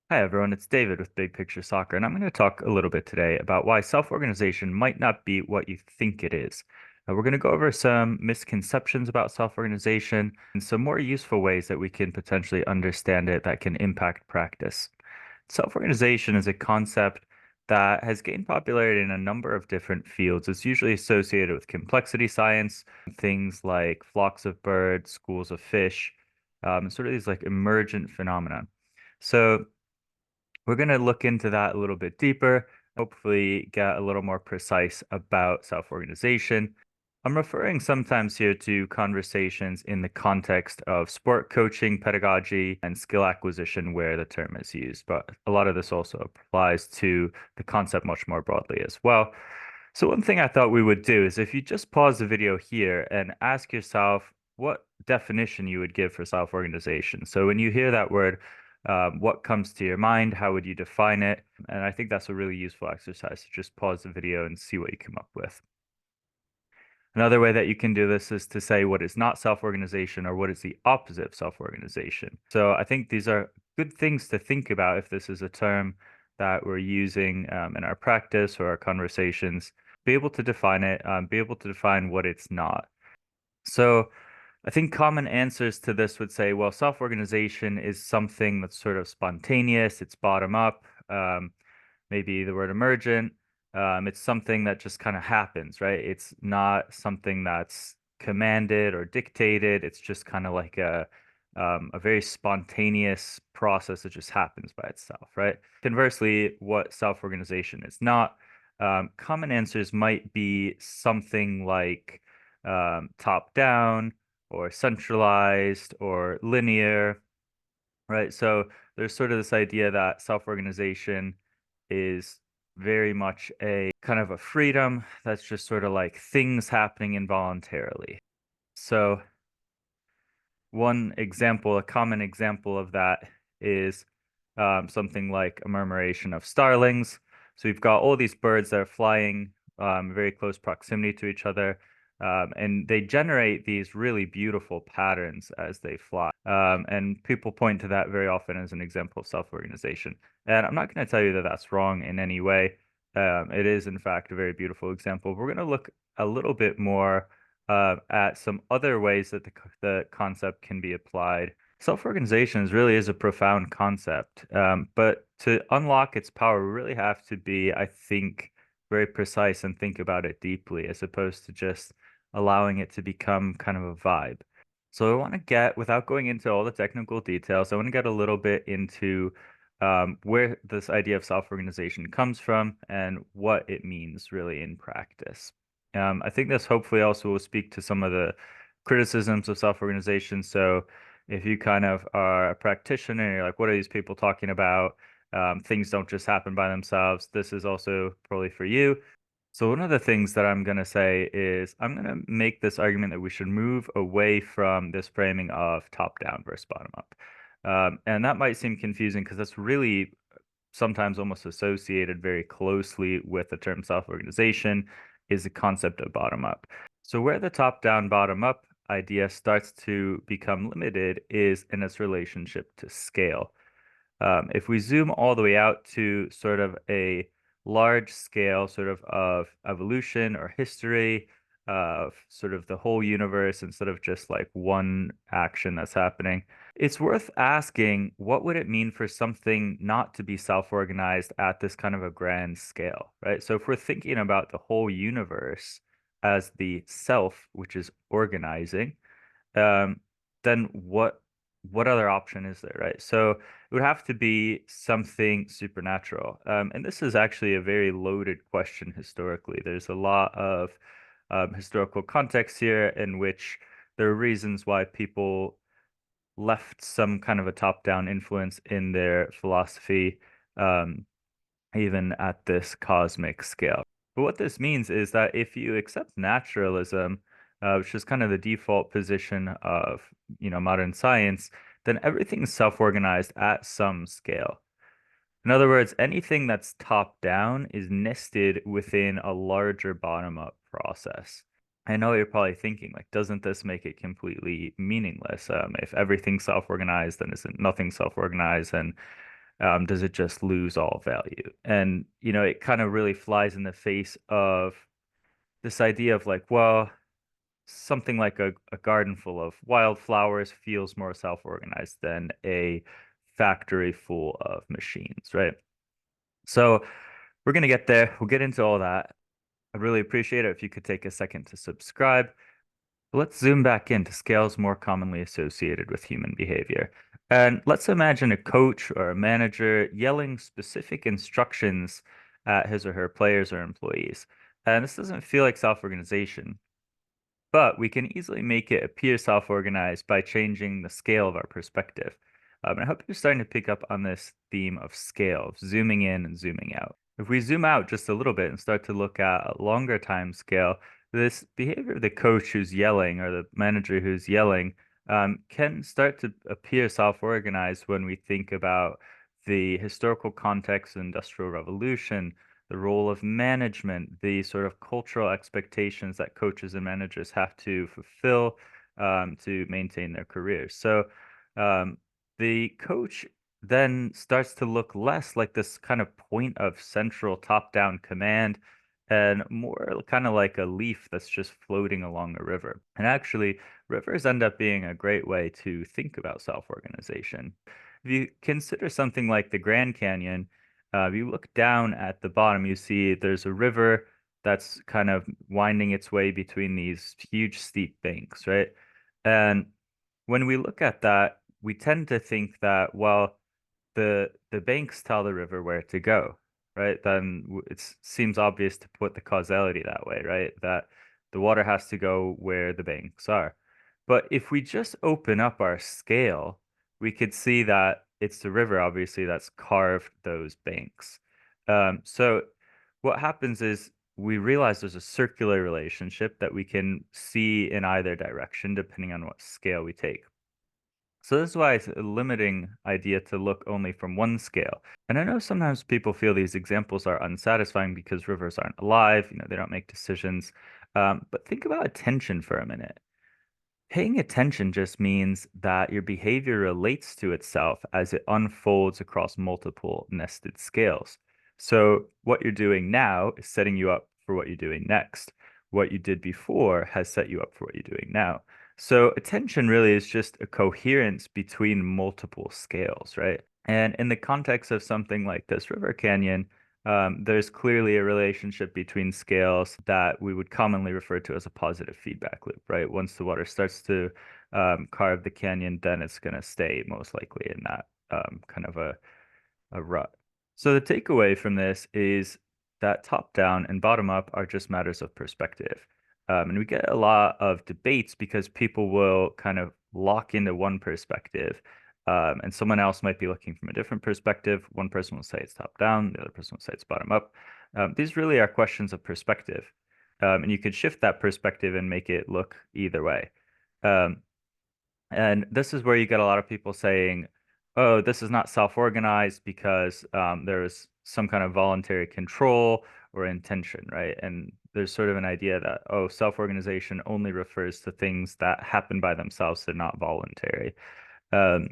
Hi everyone, it's David with Big Picture Soccer, and I'm going to talk a little bit today about why self-organization might not be what you think it is. We're going to go over some misconceptions about self-organization and some more useful ways that we can potentially understand it that can impact practice. Self-organization is a concept that has gained popularity in a number of different fields. It's usually associated with complexity science, things like flocks of birds, schools of fish, sort of these like emergent phenomena. So we're going to look into that a little bit deeper, hopefully get a little more precise about self-organization. I'm referring sometimes here to conversations in the context of sport coaching, pedagogy, and skill acquisition where the term is used, but a lot of this also applies to the concept much more broadly as well. So one thing I thought we would do is if you just pause the video here and ask yourself what definition you would give for self-organization. So when you hear that word, what comes to your mind? How would you define it? And I think that's a really useful exercise to just pause the video and see what you come up with. Another way that you can do this is to say what is not self-organization or what is the opposite of self-organization. So I think these are good things to think about if this is a term that we're using in our practice or our conversations. Be able to define it, be able to define what it's not. So I think common answers to this would say, well, self-organization is something that's sort of spontaneous, it's bottom up, maybe the word emergent. It's something that just kind of happens, right? It's not something that's commanded or dictated. It's just kind of like a very spontaneous process that just happens by itself, right? Conversely, what self-organization is not, common answers might be something like top down or centralized or linear, right? So there's sort of this idea that self-organization is very much a kind of a freedom that's just sort of like things happening involuntarily. So one example, a common example of that is something like a murmuration of starlings. So we've got all these birds that are flying very close proximity to each other, and they generate these really beautiful patterns as they fly. And people point to that very often as an example of self-organization. And I'm not going to tell you that that's wrong in any way. It is, in fact, a very beautiful example. We're going to look a little bit more at some other ways that the concept can be applied. Self-organization really is a profound concept, but to unlock its power, we really have to be, I think, very precise and think about it deeply, as opposed to just allowing it to become kind of a vibe. So I want to get, without going into all the technical details, I want to get a little bit into where this idea of self-organization comes from and what it means really in practice. I think this hopefully also will speak to some of the criticisms of self-organization. So if you kind of are a practitioner, you're like, what are these people talking about? Things don't just happen by themselves. This is also probably for you. So one of the things that I'm going to say is I'm going to make this argument that we should move away from this framing of top down versus bottom up. And that might seem confusing because that's really sometimes almost associated very closely with the term self-organization is the concept of bottom up. So where the top down, bottom up idea starts to become limited is in its relationship to scale. If we zoom all the way out to sort of a large scale of evolution or history of sort of the whole universe instead of just like one action that's happening, it's worth asking what would it mean for something not to be self-organized at this kind of a grand scale, right? So if we're thinking about the whole universe as the self, which is organizing, um, then what other option is there, right? So it would have to be something supernatural. And this is actually a very loaded question historically. There's a lot of historical context here in which there are reasons why people left some kind of a top-down influence in their philosophy, um, even at this cosmic scale. But what this means is that if you accept naturalism, which is kind of the default position of, modern science, then everything's self-organized at some scale. In other words, anything that's top down is nested within a larger bottom-up process. I know you're probably thinking, like, doesn't this make it completely meaningless? If everything's self-organized, then isn't nothing self-organized? And Does it just lose all value? And, it kind of really flies in the face of this idea of like, well, something like a garden full of wildflowers feels more self-organized than a factory full of machines, right? So we're going to get there. We'll get into all that. I'd really appreciate it if you could take a second to subscribe. Let's zoom back into scales more commonly associated with human behavior. And let's imagine a coach or a manager yelling specific instructions at his or her players or employees. And this doesn't feel like self-organization, but we can easily make it appear self-organized by changing the scale of our perspective. And I hope you're starting to pick up on this theme of scale, of zooming in and zooming out. If we zoom out just a little bit and start to look at a longer time scale, this behavior of the coach who's yelling or the manager who's yelling can start to appear self-organized when we think about the historical context of the Industrial Revolution, the role of management, the sort of cultural expectations that coaches and managers have to fulfill to maintain their careers. So um, the coach then starts to look less like this kind of point of central top-down command and more kind of like a leaf that's just floating along a river. And actually, rivers end up being a great way to think about self-organization. If you consider something like the Grand Canyon, if you look down at the bottom, you see there's a river that's kind of winding its way between these huge steep banks, right? And when we look at that, we tend to think that, well, the banks tell the river where to go, right? Then it seems obvious to put the causality that way, right? That the water has to go where the banks are. But if we just open up our scale, we could see that it's the river, obviously, that's carved those banks. So what happens is we realize there's a circular relationship that we can see in either direction, depending on what scale we take. So this is why it's a limiting idea to look only from one scale. And I know sometimes people feel these examples are unsatisfying because rivers aren't alive, they don't make decisions. But think about attention for a minute. Paying attention just means that your behavior relates to itself as it unfolds across multiple nested scales. So, what you're doing now is setting you up for what you're doing next. What you did before has set you up for what you're doing now. So, attention really is just a coherence between multiple scales, right? And in the context of something like this river canyon, there's clearly a relationship between scales that we would commonly refer to as a positive feedback loop, right? Once the water starts to carve the canyon, then it's going to stay most likely in that kind of a rut. So the takeaway from this is that top down and bottom up are just matters of perspective. And we get a lot of debates because people will kind of lock into one perspective, and someone else might be looking from a different perspective. One person will say it's top down, the other person will say it's bottom up. These really are questions of perspective. And you could shift that perspective and make it look either way. Um, and this is where you get a lot of people saying, oh, this is not self-organized because there is some kind of voluntary control or intention, right? And there's sort of an idea that, oh, self-organization only refers to things that happen by themselves, they're not voluntary. Um,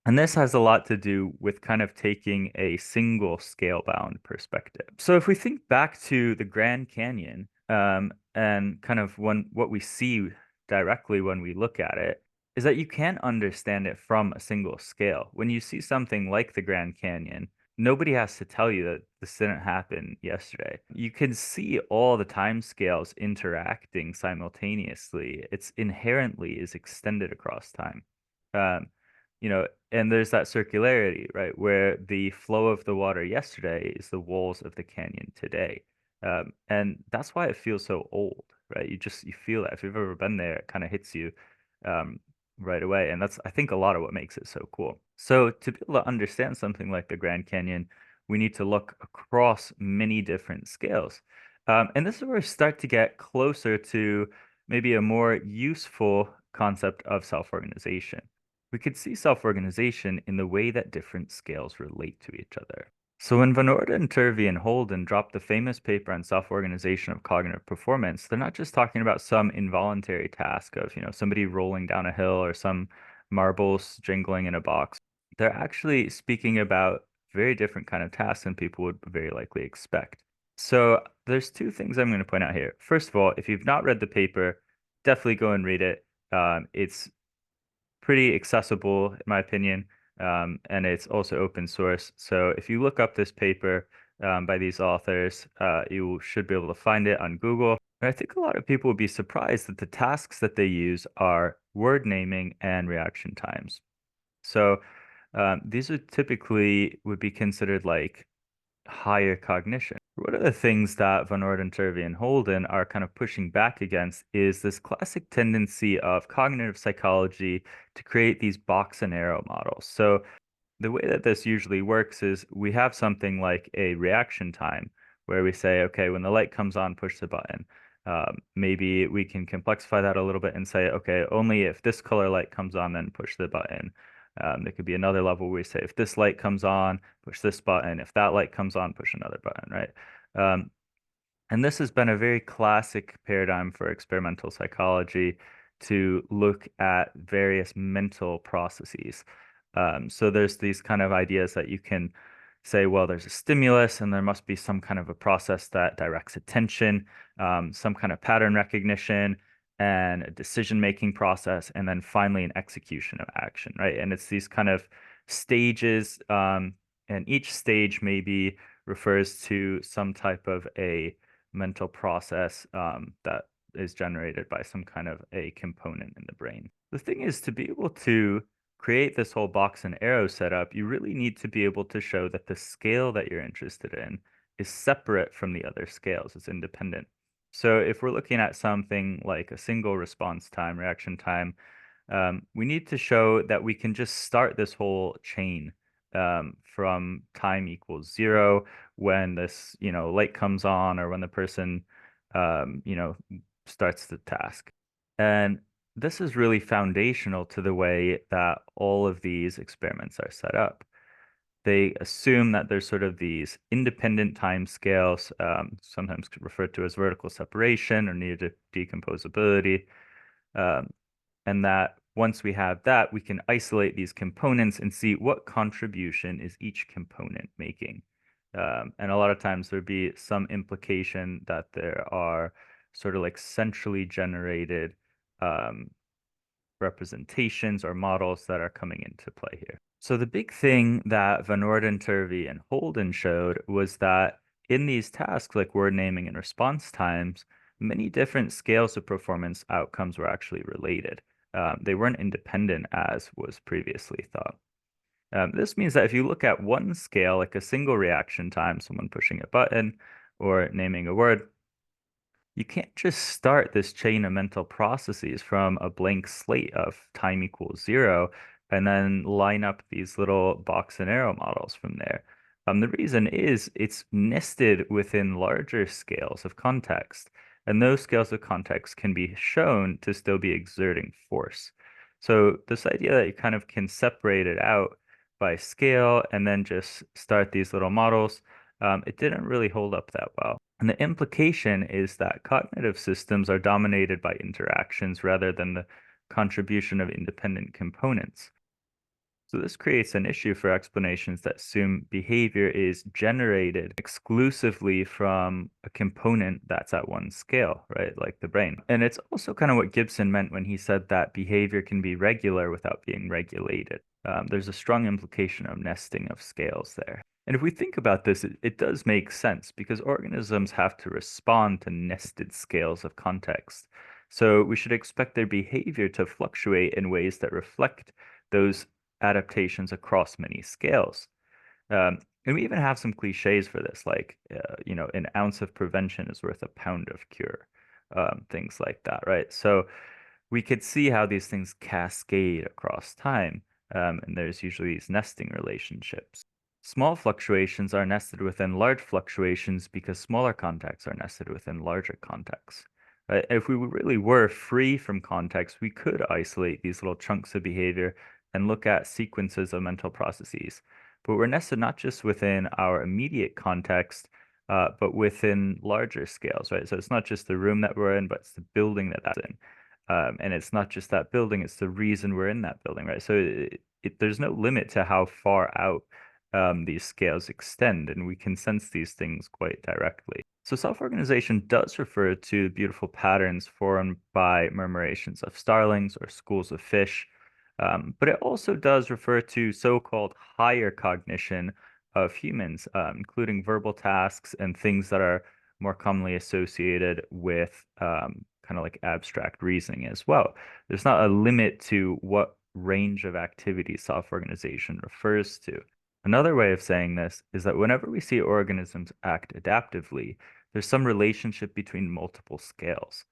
and this has a lot to do with kind of taking a single scale-bound perspective. So if we think back to the Grand Canyon, and kind of what we see directly when we look at it, is that you can't understand it from a single scale. When you see something like the Grand Canyon, nobody has to tell you that this didn't happen yesterday. You can see all the time scales interacting simultaneously. It's inherently is extended across time. Um, and there's that circularity, right, where the flow of the water yesterday is the walls of the canyon today. And that's why it feels so old, right? You feel that. If you've ever been there, it kind of hits you um, right away. And that's, I think, a lot of what makes it so cool. So to be able to understand something like the Grand Canyon, we need to look across many different scales. And this is where we start to get closer to maybe a more useful concept of self-organization. We could see self-organization in the way that different scales relate to each other. So when Van Orden, Turvey, and Holden dropped the famous paper on self-organization of cognitive performance, they're not just talking about some involuntary task of, somebody rolling down a hill or some marbles jingling in a box. they're actually speaking about very different kind of tasks than people would very likely expect. So there's two things I'm going to point out here. First of all, if you've not read the paper, definitely go and read it. It's pretty accessible, in my opinion, and it's also open source. So if you look up this paper by these authors, you should be able to find it on Google. And I think a lot of people would be surprised that the tasks that they use are word naming and reaction times. So these are typically would be considered like higher cognition. One of the things that Van Orden, Turvey, and Holden are kind of pushing back against is this classic tendency of cognitive psychology to create these box and arrow models. So the way that this usually works is we have something like a reaction time where we say, okay, when the light comes on, push the button. Maybe we can complexify that a little bit and say, okay, only if this color light comes on, then push the button. There could be another level where we say, if this light comes on, push this button. If that light comes on, push another button, right? Um, and this has been a very classic paradigm for experimental psychology to look at various mental processes. So there's these kind of ideas that you can say, well, there's a stimulus and there must be some kind of a process that directs attention, some kind of pattern recognition, and a decision-making process, and then finally an execution of action, right? And it's these kind of stages, and each stage maybe refers to some type of a mental process that is generated by some kind of a component in the brain. The thing is, to be able to create this whole box and arrow setup, you really need to be able to show that the scale that you're interested in is separate from the other scales, it's independent. So if we're looking at something like a single response time, reaction time, we need to show that we can just start this whole chain from time equals zero when this, light comes on or when the person, um, you know, starts the task. And this is really foundational to the way that all of these experiments are set up. They assume that there's sort of these independent time scales, sometimes referred to as vertical separation or near decomposability. Um, and that once we have that, we can isolate these components and see what contribution is each component making. And a lot of times there'd be some implication that there are sort of like centrally generated um, representations or models that are coming into play here. So the big thing that Van Orden, Turvey, and Holden showed was that in these tasks like word naming and response times, many different scales of performance outcomes were actually related. They weren't independent as was previously thought. This means that if you look at one scale, like a single reaction time, someone pushing a button or naming a word, you can't just start this chain of mental processes from a blank slate of time equals zero and then line up these little box and arrow models from there. The reason is it's nested within larger scales of context, and those scales of context can be shown to still be exerting force. So this idea that you kind of can separate it out by scale and then just start these little models, it didn't really hold up that well. And the implication is that cognitive systems are dominated by interactions rather than the contribution of independent components. So this creates an issue for explanations that assume behavior is generated exclusively from a component that's at one scale, right? Like the brain. And it's also kind of what Gibson meant when he said that behavior can be regular without being regulated. There's a strong implication of nesting of scales there. And if we think about this, it does make sense because organisms have to respond to nested scales of context. So we should expect their behavior to fluctuate in ways that reflect those adaptations across many scales. And we even have some cliches for this, like, an ounce of prevention is worth a pound of cure, things like that, right? So we could see how these things cascade across time, and there's usually these nesting relationships. Small fluctuations are nested within large fluctuations because smaller contexts are nested within larger contexts. Right? If we really were free from context, we could isolate these little chunks of behavior and look at sequences of mental processes. But we're nested not just within our immediate context, but within larger scales, right? So it's not just the room that we're in, but it's the building that that's in. And it's not just that building, it's the reason we're in that building, right? So there's no limit to how far out these scales extend, and we can sense these things quite directly. So self-organization does refer to beautiful patterns formed by murmurations of starlings or schools of fish, but it also does refer to so-called higher cognition of humans, including verbal tasks and things that are more commonly associated with kind of like abstract reasoning as well. There's not a limit to what range of activity self-organization refers to. Another way of saying this is that whenever we see organisms act adaptively, there's some relationship between multiple scales.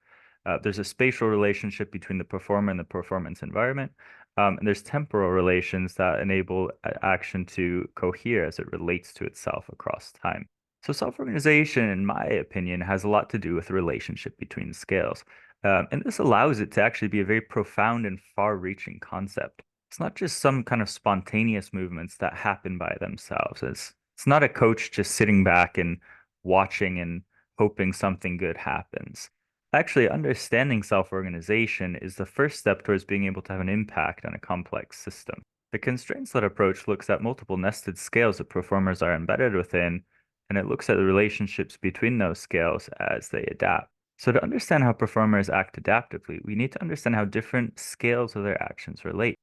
There's a spatial relationship between the performer and the performance environment, and there's temporal relations that enable action to cohere as it relates to itself across time. So self-organization, in my opinion, has a lot to do with the relationship between scales. And this allows it to actually be a very profound and far-reaching concept. It's not just some kind of spontaneous movements that happen by themselves. It's not a coach just sitting back and watching and hoping something good happens. Actually, understanding self-organization is the first step towards being able to have an impact on a complex system. The constraints-led approach looks at multiple nested scales that performers are embedded within, and it looks at the relationships between those scales as they adapt. So to understand how performers act adaptively, we need to understand how different scales of their actions relate.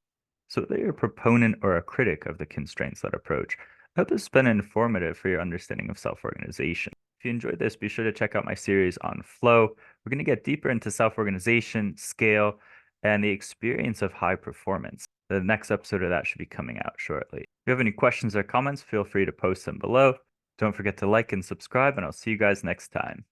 So whether you're a proponent or a critic of the constraints-led approach, I hope this has been informative for your understanding of self-organization. If you enjoyed this, be sure to check out my series on flow. We're going to get deeper into self-organization, scale, and the experience of high performance. The next episode of that should be coming out shortly. If you have any questions or comments, feel free to post them below. Don't forget to like and subscribe, and I'll see you guys next time.